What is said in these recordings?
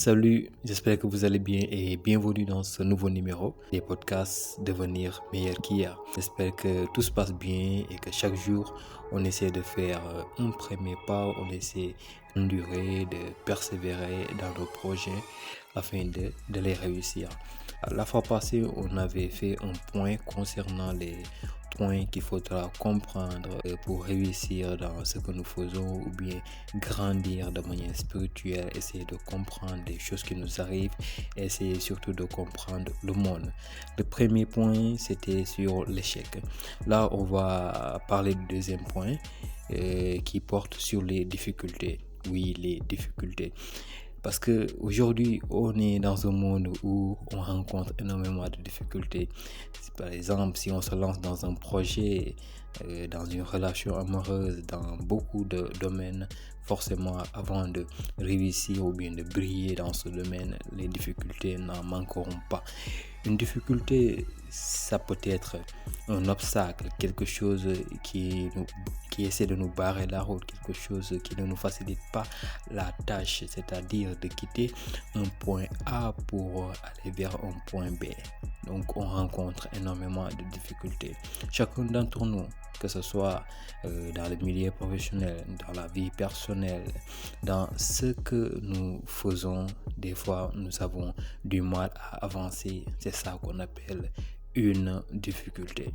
Salut, j'espère que vous allez bien et bienvenue dans ce nouveau numéro des podcasts Devenir meilleur qu'hier. J'espère que tout se passe bien et que chaque jour on essaie de faire un premier pas, on essaie d'endurer, de persévérer dans nos projets afin de les réussir. La fois passée, on avait fait un point concernant les points qu'il faudra comprendre pour réussir dans ce que nous faisons ou bien grandir de manière spirituelle, essayer de comprendre les choses qui nous arrivent, essayer surtout de comprendre le monde. Le premier point, c'était sur l'échec. Là, on va parler du deuxième point qui porte sur les difficultés. Oui, les difficultés. Parce que aujourd'hui, on est dans un monde où on rencontre énormément de difficultés. Par exemple, si on se lance dans un projet, dans une relation amoureuse, dans beaucoup de domaines, forcément, avant de réussir ou bien de briller dans ce domaine, les difficultés n'en manqueront pas. Une difficulté, ça peut être un obstacle, quelque chose qui essaie de nous barrer la route, quelque chose qui ne nous facilite pas la tâche, c'est-à-dire de quitter un point A pour aller vers un point B. Donc on rencontre énormément de difficultés. Chacun d'entre nous, que ce soit dans le milieu professionnel, dans la vie personnelle, dans ce que nous faisons, des fois nous avons du mal à avancer. C'est ça qu'on appelle une difficulté.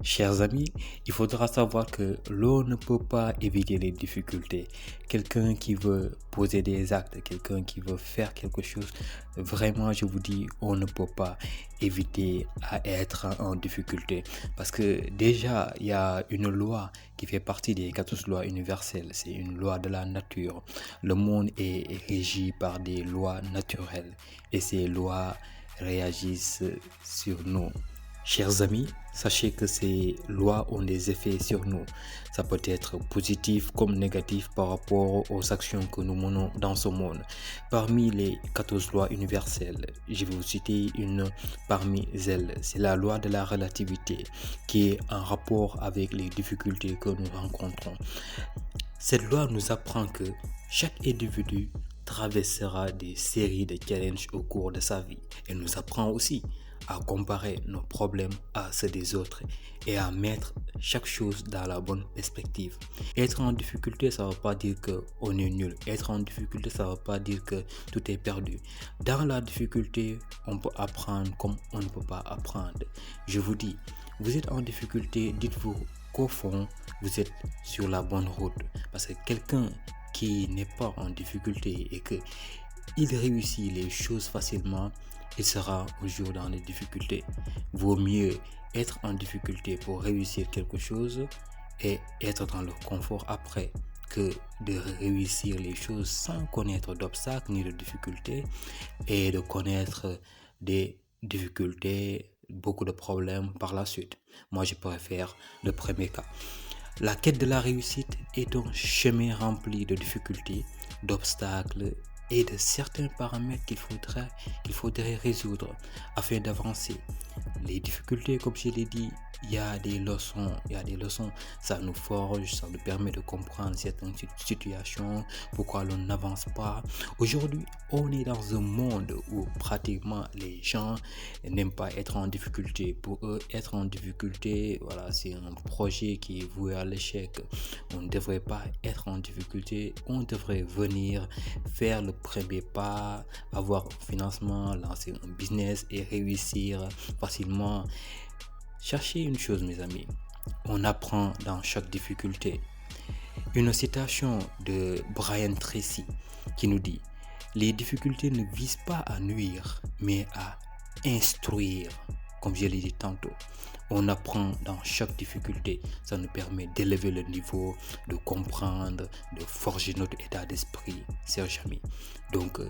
Chers amis, il faudra savoir que l'on ne peut pas éviter les difficultés. Quelqu'un qui veut poser des actes, quelqu'un qui veut faire quelque chose, vraiment je vous dis, on ne peut pas éviter à être en difficulté. Parce que déjà, il y a une loi qui fait partie des 14 lois universelles. C'est une loi de la nature. Le monde est régi par des lois naturelles et ces lois réagissent sur nous. Chers amis, sachez que ces lois ont des effets sur nous. Ça peut être positif comme négatif par rapport aux actions que nous menons dans ce monde. Parmi les 14 lois universelles, je vais vous citer une parmi elles. C'est la loi de la relativité qui est en rapport avec les difficultés que nous rencontrons. Cette loi nous apprend que chaque individu traversera des séries de challenges au cours de sa vie. Elle nous apprend aussi à comparer nos problèmes à ceux des autres et à mettre chaque chose dans la bonne perspective. Être en difficulté, ça ne veut pas dire qu'on est nul. Être en difficulté, ça ne veut pas dire que tout est perdu. Dans la difficulté, on peut apprendre comme on ne peut pas apprendre. Je vous dis, vous êtes en difficulté, dites-vous qu'au fond, vous êtes sur la bonne route. Parce que quelqu'un qui n'est pas en difficulté et qu'il réussit les choses facilement, il sera toujours dans les difficultés. Vaut mieux être en difficulté pour réussir quelque chose et être dans le confort après que de réussir les choses sans connaître d'obstacles ni de difficultés et de connaître des difficultés, beaucoup de problèmes par la suite. Moi, je préfère le premier cas. La quête de la réussite est un chemin rempli de difficultés, d'obstacles et de certains paramètres qu'il faudrait résoudre afin d'avancer. Les difficultés, comme je l'ai dit, il y a des leçons, ça nous forge, ça nous permet de comprendre certaines situations, pourquoi l'on n'avance pas. Aujourd'hui, on est dans un monde où pratiquement les gens n'aiment pas être en difficulté. Pour eux, être en difficulté, voilà, c'est un projet qui est voué à l'échec. On ne devrait pas être en difficulté, on devrait venir faire le premier pas, avoir un financement, lancer un business et réussir facilement. Cherchez une chose, mes amis, on apprend dans chaque difficulté. Une citation de Brian Tracy qui nous dit: les difficultés ne visent pas à nuire, mais à instruire. Comme je l'ai dit tantôt, on apprend dans chaque difficulté. Ça nous permet d'élever le niveau, de comprendre, de forger notre état d'esprit, chers amis. Donc,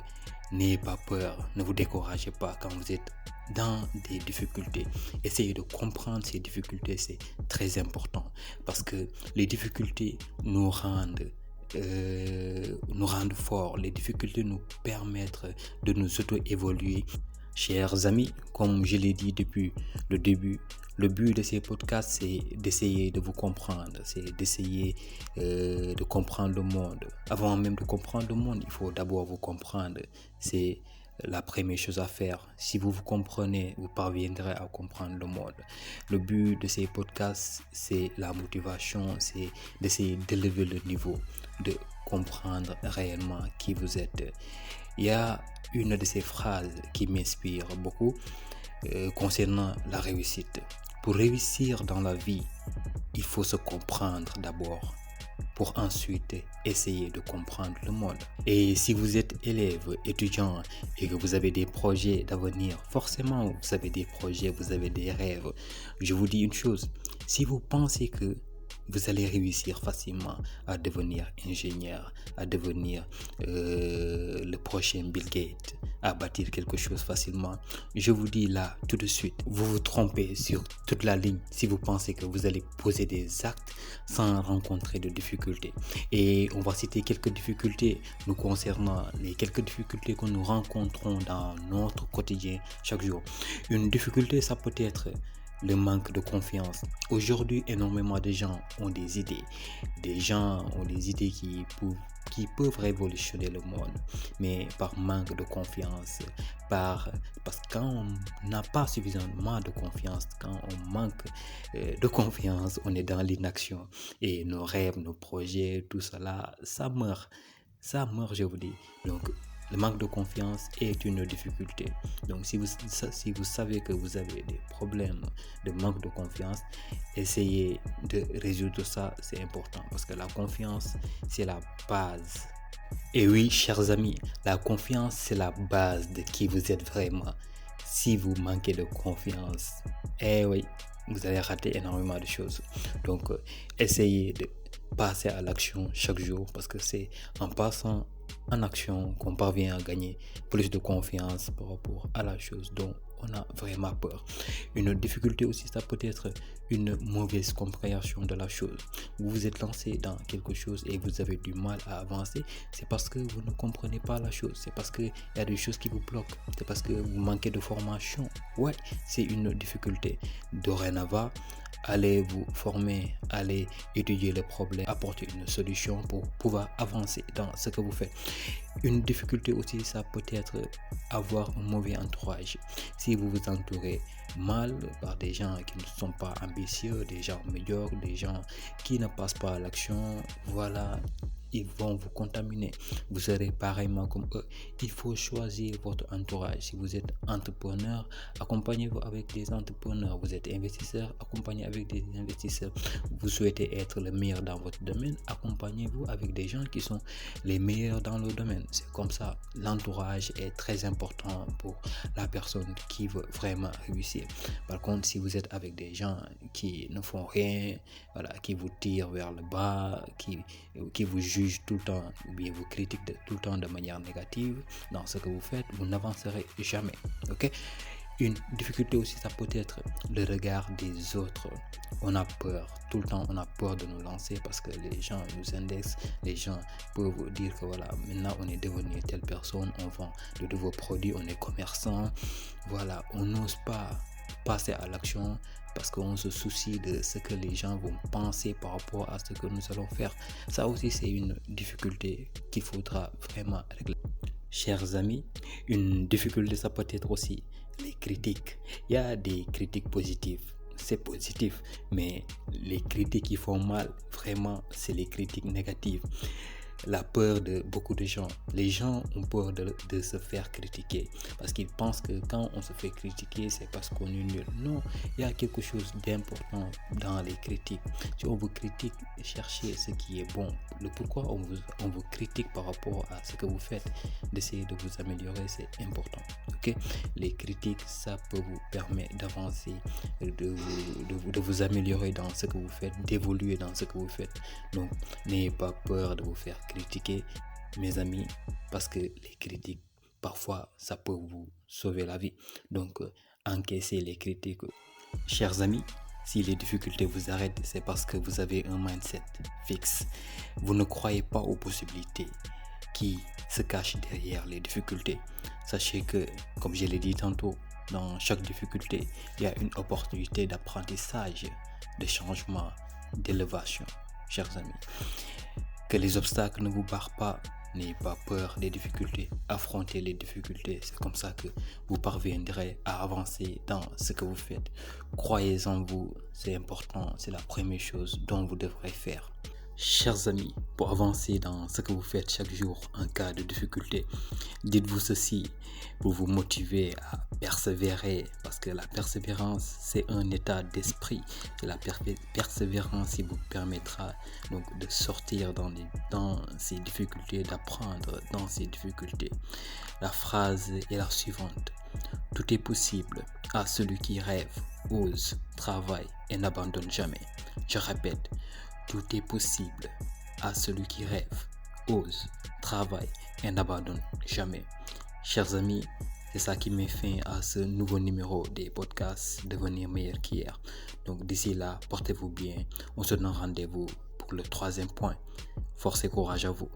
n'ayez pas peur, ne vous découragez pas quand vous êtes dans des difficultés. Essayez de comprendre ces difficultés, c'est très important parce que les difficultés nous rendent forts. Les difficultés nous permettent de nous auto-évoluer. Chers amis, comme je l'ai dit depuis le début, Le but de ces podcasts, c'est d'essayer de vous comprendre, c'est d'essayer de comprendre le monde. Avant même de comprendre le monde, il faut d'abord vous comprendre. C'est la première chose à faire. Si vous vous comprenez, vous parviendrez à comprendre le monde. Le but de ces podcasts, c'est la motivation, c'est d'essayer d'élever le niveau, de comprendre réellement qui vous êtes. Il y a une de ces phrases qui m'inspire beaucoup concernant la réussite. Pour réussir dans la vie, il faut se comprendre d'abord pour ensuite essayer de comprendre le monde. Et si vous êtes élève, étudiant et que vous avez des projets d'avenir, forcément vous avez des projets, vous avez des rêves. Je vous dis une chose, si vous pensez que vous allez réussir facilement à devenir ingénieur, à devenir le prochain Bill Gates, à bâtir quelque chose facilement. Je vous dis là, tout de suite, vous vous trompez sur toute la ligne si vous pensez que vous allez poser des actes sans rencontrer de difficultés. Et on va citer quelques difficultés nous concernant, les quelques difficultés que nous rencontrons dans notre quotidien chaque jour. Une difficulté, ça peut être le manque de confiance. Aujourd'hui, énormément de gens ont des idées. Des gens ont des idées qui peuvent révolutionner le monde, mais par manque de confiance, parce que quand on n'a pas suffisamment de confiance, quand on manque de confiance, on est dans l'inaction et nos rêves, nos projets, tout cela, ça meurt, je vous dis. Donc, le manque de confiance est une difficulté. Donc, si vous savez que vous avez des problèmes de manque de confiance, essayez de résoudre ça, c'est important. Parce que la confiance, c'est la base. Et oui, chers amis, la confiance, c'est la base de qui vous êtes vraiment. Si vous manquez de confiance, oui, vous allez rater énormément de choses. Donc, essayez de passer à l'action chaque jour parce que c'est en passant en action qu'on parvient à gagner plus de confiance par rapport à la chose dont on a vraiment peur. Une difficulté aussi, ça peut être une mauvaise compréhension de la chose. Vous vous êtes lancé dans quelque chose et vous avez du mal à avancer. C'est parce que vous ne comprenez pas la chose. C'est parce qu'il y a des choses qui vous bloquent. C'est parce que vous manquez de formation. Ouais, c'est une difficulté. Dorénavant, allez vous former, allez étudier les problèmes, apporter une solution pour pouvoir avancer dans ce que vous faites. Une difficulté aussi, ça peut être avoir un mauvais entourage. Si vous vous entourez mal par des gens qui ne sont pas ambitieux, des gens médiocres, des gens qui ne passent pas à l'action, voilà, ils vont vous contaminer. Vous serez pareillement comme eux. Il faut choisir votre entourage. Si vous êtes entrepreneur, accompagnez-vous avec des entrepreneurs. Vous êtes investisseur, accompagnez avec des investisseurs. Vous souhaitez être le meilleur dans votre domaine, accompagnez-vous avec des gens qui sont les meilleurs dans le domaine. C'est comme ça. L'entourage est très important pour la personne qui veut vraiment réussir. Par contre, si vous êtes avec des gens qui ne font rien, voilà, qui vous tirent vers le bas, qui vous jugent tout le temps ou bien vous critiquent tout le temps de manière négative dans ce que vous faites, vous n'avancerez jamais. Ok? Une difficulté aussi, ça peut être le regard des autres. On a peur, tout le temps on a peur de nous lancer parce que les gens nous indexent, les gens peuvent dire que voilà, maintenant on est devenu telle personne, on vend de nouveaux produits, on est commerçant, voilà, on n'ose pas passer à l'action parce qu'on se soucie de ce que les gens vont penser par rapport à ce que nous allons faire. Ça aussi, c'est une difficulté qu'il faudra vraiment régler. Chers amis, une difficulté, ça peut être aussi les critiques. Il y a des critiques positives, c'est positif, mais les critiques qui font mal, vraiment, c'est les critiques négatives. La peur de beaucoup de gens. Les gens ont peur de se faire critiquer parce qu'ils pensent que quand on se fait critiquer, c'est parce qu'on est nul. Non, il y a quelque chose d'important dans les critiques. Si on vous critique, cherchez ce qui est bon. Le pourquoi on vous critique par rapport à ce que vous faites, d'essayer de vous améliorer, c'est important. Ok? Les critiques, ça peut vous permettre d'avancer, de vous améliorer dans ce que vous faites, d'évoluer dans ce que vous faites. Donc, n'ayez pas peur de vous faire critiquer, mes amis, parce que les critiques, parfois, ça peut vous sauver la vie. Donc, encaissez les critiques. Chers amis, si les difficultés vous arrêtent, c'est parce que vous avez un mindset fixe. Vous ne croyez pas aux possibilités qui se cachent derrière les difficultés. Sachez que, comme je l'ai dit tantôt, dans chaque difficulté, il y a une opportunité d'apprentissage, de changement, d'élévation, chers amis. Que les obstacles ne vous barrent pas. N'ayez pas peur des difficultés. Affrontez les difficultés. C'est comme ça que vous parviendrez à avancer dans ce que vous faites. Croyez en vous. C'est important. C'est la première chose dont vous devrez faire. Chers amis, pour avancer dans ce que vous faites chaque jour en cas de difficulté, dites-vous ceci pour vous motiver à persévérer, parce que la persévérance, c'est un état d'esprit. Et la persévérance qui vous permettra donc de sortir dans ces difficultés, d'apprendre dans ces difficultés. La phrase est la suivante: tout est possible à celui qui rêve, ose, travaille et n'abandonne jamais. Je répète, tout est possible à celui qui rêve, ose, travaille et n'abandonne jamais. Chers amis, c'est ça qui met fin à ce nouveau numéro des podcasts Devenir meilleur qu'hier. Donc d'ici là, portez-vous bien. On se donne rendez-vous pour le 3e point. Force et courage à vous.